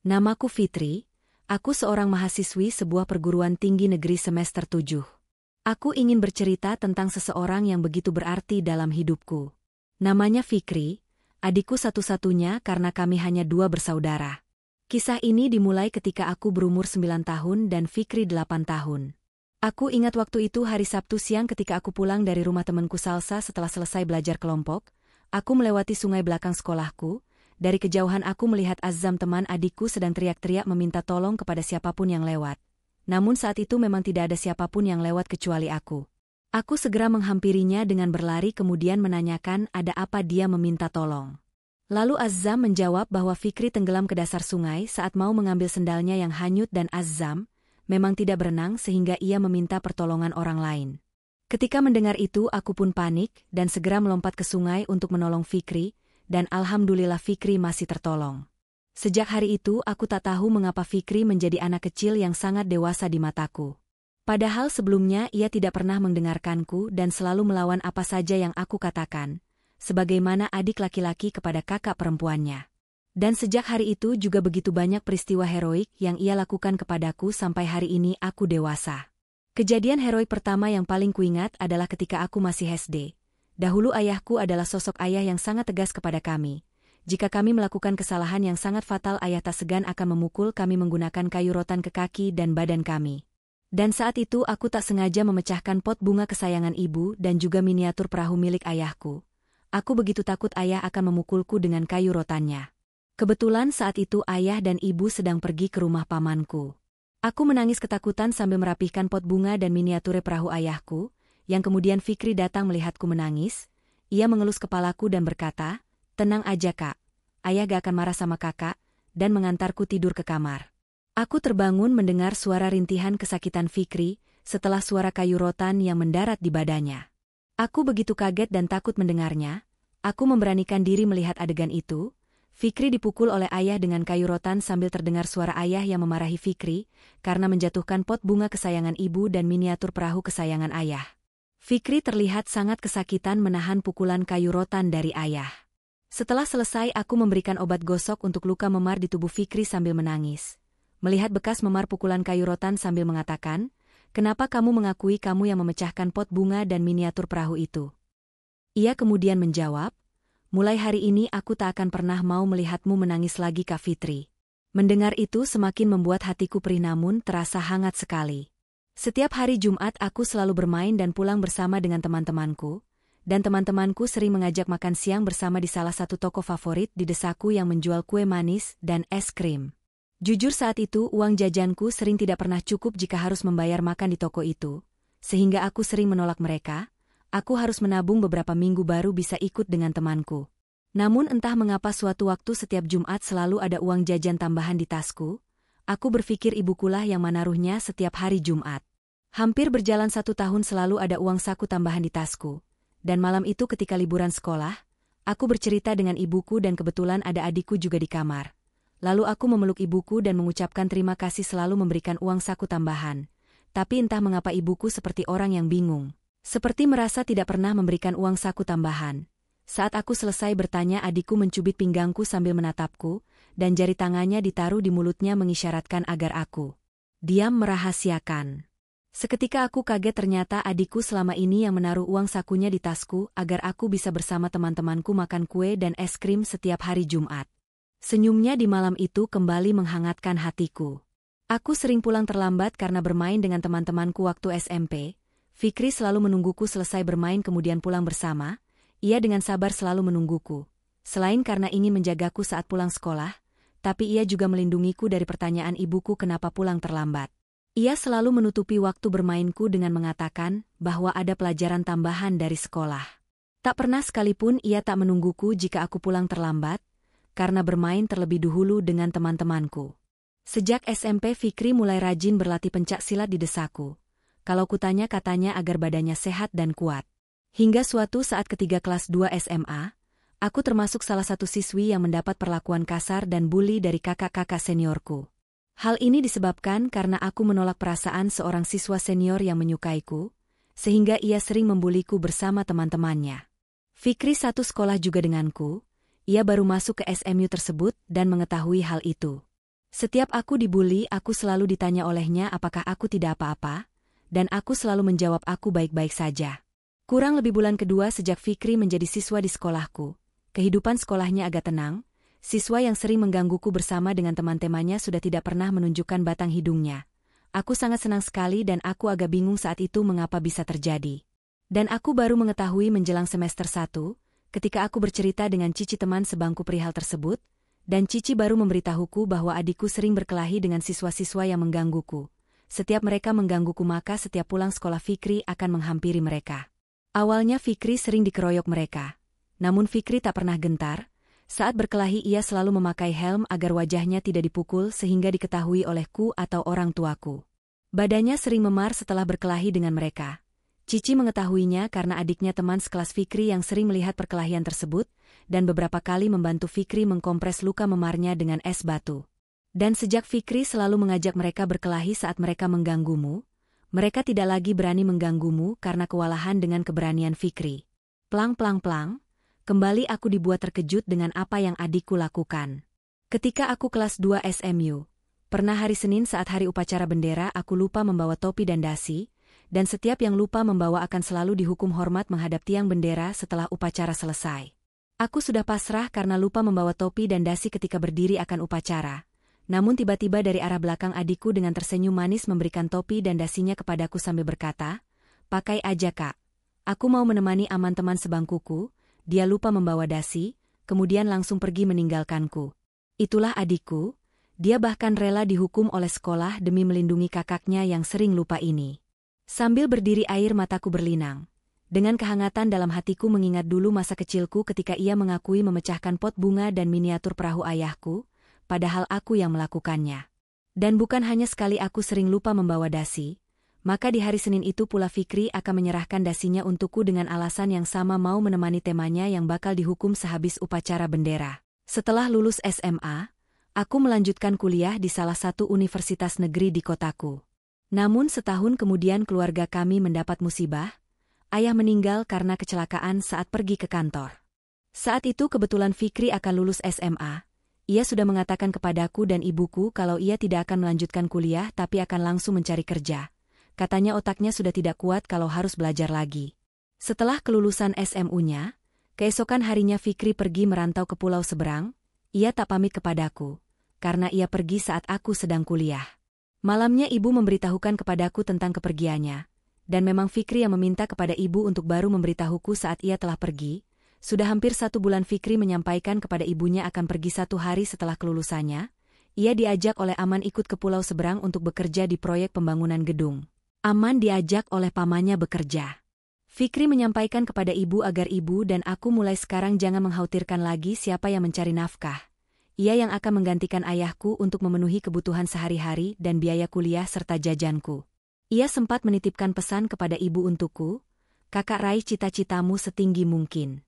Namaku Fitri, aku seorang mahasiswi sebuah perguruan tinggi negeri semester 7. Aku ingin bercerita tentang seseorang yang begitu berarti dalam hidupku. Namanya Fikri, adikku satu-satunya karena kami hanya 2 bersaudara. Kisah ini dimulai ketika aku berumur 9 tahun dan Fikri 8 tahun. Aku ingat waktu itu hari Sabtu siang ketika aku pulang dari rumah temanku Salsa setelah selesai belajar kelompok. Aku melewati sungai belakang sekolahku. Dari kejauhan aku melihat Azam teman adikku sedang teriak-teriak meminta tolong kepada siapapun yang lewat. Namun saat itu memang tidak ada siapapun yang lewat kecuali aku. Aku segera menghampirinya dengan berlari kemudian menanyakan ada apa dia meminta tolong. Lalu Azam menjawab bahwa Fikri tenggelam ke dasar sungai saat mau mengambil sendalnya yang hanyut dan Azam memang tidak berenang sehingga ia meminta pertolongan orang lain. Ketika mendengar itu aku pun panik dan segera melompat ke sungai untuk menolong Fikri. Dan alhamdulillah Fikri masih tertolong. Sejak hari itu aku tak tahu mengapa Fikri menjadi anak kecil yang sangat dewasa di mataku. Padahal sebelumnya ia tidak pernah mendengarkanku dan selalu melawan apa saja yang aku katakan, sebagaimana adik laki-laki kepada kakak perempuannya. Dan sejak hari itu juga begitu banyak peristiwa heroik yang ia lakukan kepadaku sampai hari ini aku dewasa. Kejadian heroik pertama yang paling kuingat adalah ketika aku masih SD. Dahulu ayahku adalah sosok ayah yang sangat tegas kepada kami. Jika kami melakukan kesalahan yang sangat fatal ayah tak segan akan memukul kami menggunakan kayu rotan ke kaki dan badan kami. Dan saat itu aku tak sengaja memecahkan pot bunga kesayangan ibu dan juga miniatur perahu milik ayahku. Aku begitu takut ayah akan memukulku dengan kayu rotannya. Kebetulan saat itu ayah dan ibu sedang pergi ke rumah pamanku. Aku menangis ketakutan sambil merapihkan pot bunga dan miniatur perahu ayahku. Yang kemudian Fikri datang melihatku menangis, ia mengelus kepalaku dan berkata, "Tenang aja kak, ayah gak akan marah sama kakak," dan mengantarku tidur ke kamar. Aku terbangun mendengar suara rintihan kesakitan Fikri, setelah suara kayu rotan yang mendarat di badannya. Aku begitu kaget dan takut mendengarnya, aku memberanikan diri melihat adegan itu. Fikri dipukul oleh ayah dengan kayu rotan sambil terdengar suara ayah yang memarahi Fikri, karena menjatuhkan pot bunga kesayangan ibu dan miniatur perahu kesayangan ayah. Fikri terlihat sangat kesakitan menahan pukulan kayu rotan dari ayah. Setelah selesai aku memberikan obat gosok untuk luka memar di tubuh Fikri sambil menangis. Melihat bekas memar pukulan kayu rotan sambil mengatakan, "Kenapa kamu mengakui kamu yang memecahkan pot bunga dan miniatur perahu itu?" Ia kemudian menjawab, "Mulai hari ini aku tak akan pernah mau melihatmu menangis lagi Kak Fitri." Mendengar itu semakin membuat hatiku perih namun terasa hangat sekali. Setiap hari Jumat aku selalu bermain dan pulang bersama dengan teman-temanku, dan teman-temanku sering mengajak makan siang bersama di salah satu toko favorit di desaku yang menjual kue manis dan es krim. Jujur saat itu uang jajanku sering tidak pernah cukup jika harus membayar makan di toko itu, sehingga aku sering menolak mereka. Aku harus menabung beberapa minggu baru bisa ikut dengan temanku. Namun entah mengapa suatu waktu setiap Jumat selalu ada uang jajan tambahan di tasku. Aku berpikir ibukulah yang menaruhnya setiap hari Jumat. Hampir berjalan 1 tahun selalu ada uang saku tambahan di tasku. Dan malam itu ketika liburan sekolah, aku bercerita dengan ibuku dan kebetulan ada adikku juga di kamar. Lalu aku memeluk ibuku dan mengucapkan terima kasih selalu memberikan uang saku tambahan. Tapi entah mengapa ibuku seperti orang yang bingung. Seperti merasa tidak pernah memberikan uang saku tambahan. Saat aku selesai bertanya adikku mencubit pinggangku sambil menatapku, dan jari tangannya ditaruh di mulutnya mengisyaratkan agar aku diam merahasiakan. Seketika aku kaget ternyata adikku selama ini yang menaruh uang sakunya di tasku agar aku bisa bersama teman-temanku makan kue dan es krim setiap hari Jumat. Senyumnya di malam itu kembali menghangatkan hatiku. Aku sering pulang terlambat karena bermain dengan teman-temanku waktu SMP. Fikri selalu menungguku selesai bermain kemudian pulang bersama. Ia dengan sabar selalu menungguku. Selain karena ingin menjagaku saat pulang sekolah, tapi ia juga melindungiku dari pertanyaan ibuku kenapa pulang terlambat. Ia selalu menutupi waktu bermainku dengan mengatakan bahwa ada pelajaran tambahan dari sekolah. Tak pernah sekalipun ia tak menungguku jika aku pulang terlambat, karena bermain terlebih dahulu dengan teman-temanku. Sejak SMP Fikri mulai rajin berlatih pencak silat di desaku. Kalau kutanya katanya agar badannya sehat dan kuat. Hingga suatu saat ketika kelas 2 SMA, aku termasuk salah satu siswi yang mendapat perlakuan kasar dan bully dari kakak-kakak seniorku. Hal ini disebabkan karena aku menolak perasaan seorang siswa senior yang menyukaiku, sehingga ia sering membuliku bersama teman-temannya. Fikri satu sekolah juga denganku, ia baru masuk ke SMU tersebut dan mengetahui hal itu. Setiap aku dibully, aku selalu ditanya olehnya apakah aku tidak apa-apa, dan aku selalu menjawab aku baik-baik saja. Kurang lebih bulan kedua sejak Fikri menjadi siswa di sekolahku. Kehidupan sekolahnya agak tenang, siswa yang sering menggangguku bersama dengan teman-temannya sudah tidak pernah menunjukkan batang hidungnya. Aku sangat senang sekali dan aku agak bingung saat itu mengapa bisa terjadi. Dan aku baru mengetahui menjelang semester 1, ketika aku bercerita dengan Cici teman sebangku perihal tersebut, dan Cici baru memberitahuku bahwa adikku sering berkelahi dengan siswa-siswa yang menggangguku. Setiap mereka menggangguku maka setiap pulang sekolah Fikri akan menghampiri mereka. Awalnya Fikri sering dikeroyok mereka. Namun Fikri tak pernah gentar. Saat berkelahi ia selalu memakai helm agar wajahnya tidak dipukul sehingga diketahui olehku atau orang tuaku. Badannya sering memar setelah berkelahi dengan mereka. Cici mengetahuinya karena adiknya teman sekelas Fikri yang sering melihat perkelahian tersebut, dan beberapa kali membantu Fikri mengkompres luka memarnya dengan es batu. Dan sejak Fikri selalu mengajak mereka berkelahi saat mereka mengganggumu, mereka tidak lagi berani mengganggumu karena kewalahan dengan keberanian Fikri. Plang plang plang, kembali aku dibuat terkejut dengan apa yang adikku lakukan. Ketika aku kelas 2 SMU, pernah hari Senin saat hari upacara bendera aku lupa membawa topi dan dasi, dan setiap yang lupa membawa akan selalu dihukum hormat menghadap tiang bendera setelah upacara selesai. Aku sudah pasrah karena lupa membawa topi dan dasi ketika berdiri akan upacara. Namun tiba-tiba dari arah belakang adikku dengan tersenyum manis memberikan topi dan dasinya kepadaku sambil berkata, "Pakai aja kak. Aku mau menemani aman teman sebangkuku, dia lupa membawa dasi, kemudian langsung pergi meninggalkanku. Itulah adikku, dia bahkan rela dihukum oleh sekolah demi melindungi kakaknya yang sering lupa ini." Sambil berdiri air mataku berlinang. Dengan kehangatan dalam hatiku mengingat dulu masa kecilku ketika ia mengakui memecahkan pot bunga dan miniatur perahu ayahku, padahal aku yang melakukannya. Dan bukan hanya sekali aku sering lupa membawa dasi, maka di hari Senin itu pula Fikri akan menyerahkan dasinya untukku dengan alasan yang sama mau menemani temanya yang bakal dihukum sehabis upacara bendera. Setelah lulus SMA, aku melanjutkan kuliah di salah satu universitas negeri di kotaku. Namun setahun kemudian keluarga kami mendapat musibah, ayah meninggal karena kecelakaan saat pergi ke kantor. Saat itu kebetulan Fikri akan lulus SMA, ia sudah mengatakan kepadaku dan ibuku kalau ia tidak akan melanjutkan kuliah tapi akan langsung mencari kerja. Katanya otaknya sudah tidak kuat kalau harus belajar lagi. Setelah kelulusan SMU-nya, keesokan harinya Fikri pergi merantau ke pulau seberang, ia tak pamit kepadaku, karena ia pergi saat aku sedang kuliah. Malamnya ibu memberitahukan kepadaku tentang kepergiannya, dan memang Fikri yang meminta kepada ibu untuk baru memberitahuku saat ia telah pergi. Sudah hampir 1 bulan Fikri menyampaikan kepada ibunya akan pergi 1 hari setelah kelulusannya. Ia diajak oleh Aman ikut ke pulau seberang untuk bekerja di proyek pembangunan gedung. Aman diajak oleh pamannya bekerja. Fikri menyampaikan kepada ibu agar ibu dan aku mulai sekarang jangan mengkhawatirkan lagi siapa yang mencari nafkah. Ia yang akan menggantikan ayahku untuk memenuhi kebutuhan sehari-hari dan biaya kuliah serta jajanku. Ia sempat menitipkan pesan kepada ibu untukku, "Kakak raih cita-citamu setinggi mungkin."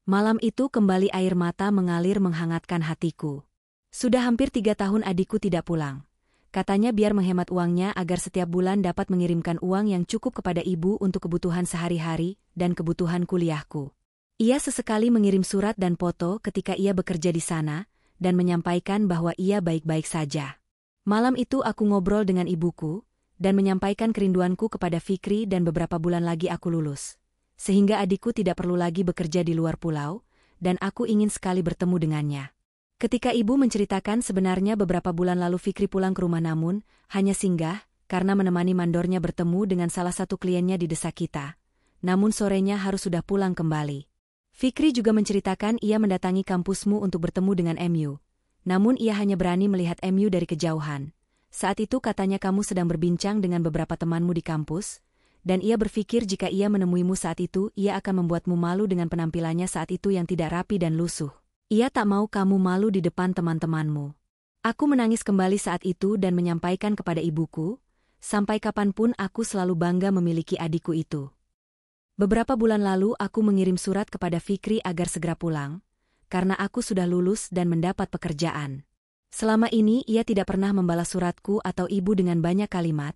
Malam itu kembali air mata mengalir menghangatkan hatiku. Sudah hampir 3 tahun adikku tidak pulang. Katanya biar menghemat uangnya agar setiap bulan dapat mengirimkan uang yang cukup kepada ibu untuk kebutuhan sehari-hari dan kebutuhan kuliahku. Ia sesekali mengirim surat dan foto ketika ia bekerja di sana, dan menyampaikan bahwa ia baik-baik saja. Malam itu aku ngobrol dengan ibuku, dan menyampaikan kerinduanku kepada Fikri dan beberapa bulan lagi aku lulus. Sehingga adikku tidak perlu lagi bekerja di luar pulau, dan aku ingin sekali bertemu dengannya. Ketika ibu menceritakan sebenarnya beberapa bulan lalu Fikri pulang ke rumah namun, hanya singgah, karena menemani mandornya bertemu dengan salah satu kliennya di desa kita. Namun sorenya harus sudah pulang kembali. Fikri juga menceritakan ia mendatangi kampusmu untuk bertemu dengan MU. Namun ia hanya berani melihat MU dari kejauhan. Saat itu katanya kamu sedang berbincang dengan beberapa temanmu di kampus, dan ia berpikir jika ia menemuimu saat itu, ia akan membuatmu malu dengan penampilannya saat itu yang tidak rapi dan lusuh. Ia tak mau kamu malu di depan teman-temanmu. Aku menangis kembali saat itu dan menyampaikan kepada ibuku, sampai kapanpun aku selalu bangga memiliki adikku itu. Beberapa bulan lalu aku mengirim surat kepada Fikri agar segera pulang, karena aku sudah lulus dan mendapat pekerjaan. Selama ini ia tidak pernah membalas suratku atau ibu dengan banyak kalimat,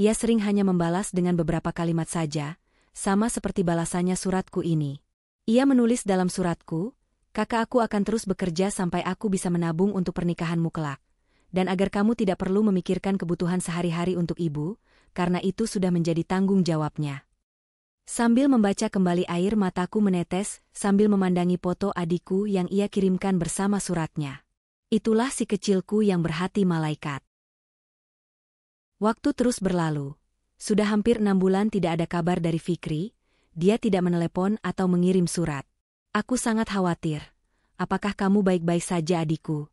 ia sering hanya membalas dengan beberapa kalimat saja, sama seperti balasannya suratku ini. Ia menulis dalam suratku, "Kakak aku akan terus bekerja sampai aku bisa menabung untuk pernikahanmu kelak. dan agar kamu tidak perlu memikirkan kebutuhan sehari-hari untuk ibu, karena itu sudah menjadi tanggung jawabnya. Sambil membaca kembali air mataku menetes, sambil memandangi foto adikku yang ia kirimkan bersama suratnya. Itulah si kecilku yang berhati malaikat. Waktu terus berlalu. Sudah hampir 6 bulan tidak ada kabar dari Fikri, dia tidak menelepon atau mengirim surat. Aku sangat khawatir. Apakah kamu baik-baik saja adikku?